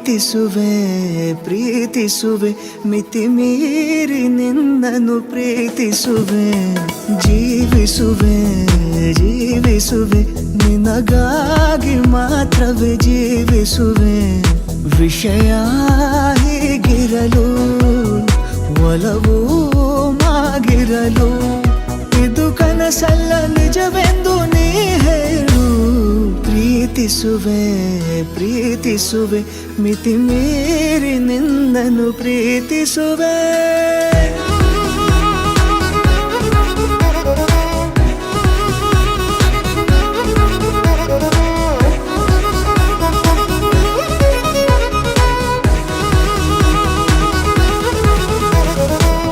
ಪ್ರೀತಿಸುವೆ ಪ್ರೀತಿಸುವೆ ಮಿತಿ ಮೀರಿ ನಿನ್ನನ್ನು ಪ್ರೀತಿಸುವೆ ಜೀವಿಸುವೆ ಜೀವಿಸುವೆ ನಿನಗಾಗಿ ಮಾತ್ರವೇ ಜೀವಿಸುವೆ ವಿಷಯ ಹೀಗಿರಲು ಒಲವು ಮಾಗಿರಲು ಇದು ಕನಸಲ್ಲ ನಿಜವೆಂದು ನೀ ಹೇಳು ಪ್ರೀತಿಸುವೆ ಪ್ರೀತಿಸುವೆ ಮಿತಿ ಮೀರಿ ನಿನ್ನನ್ನು ಪ್ರೀತಿಸುವೆ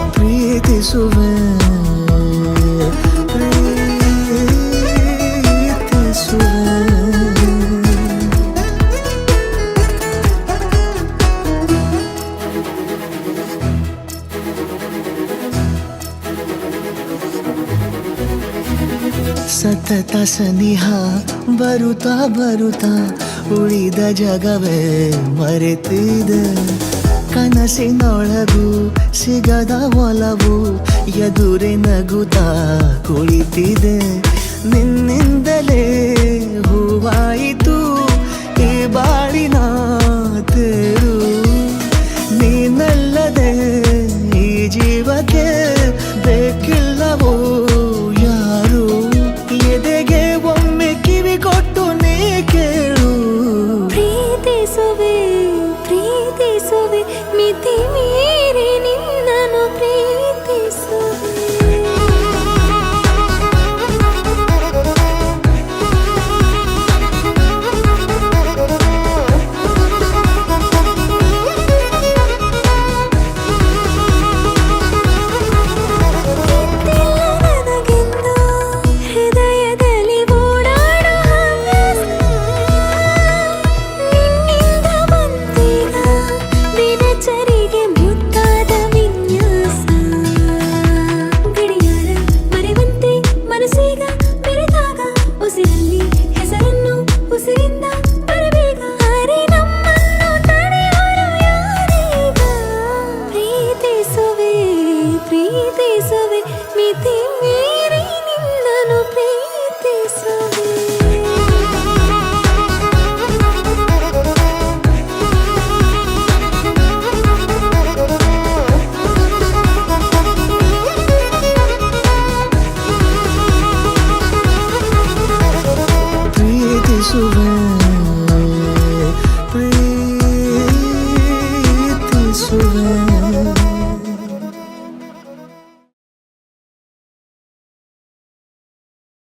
ಪ್ರೀತಿಸುವೆ ಸತತ ಸನಿಹ ಬರುತ್ತಾ ಬರುತ್ತಾ ಉಳಿದ ಜಗವೇ ಮರೆತಿದೆ ಕನಸಿನೊಳಗೂ ಸಿಗದ ಒಲವು ಎದುರೆ ನಗುತ್ತಾ ಕುಳಿತಿದೆ ನಿನ್ನಿಂದಲೇ ಹೂವಾಯಿತು ಈ ಬಾಳಿನ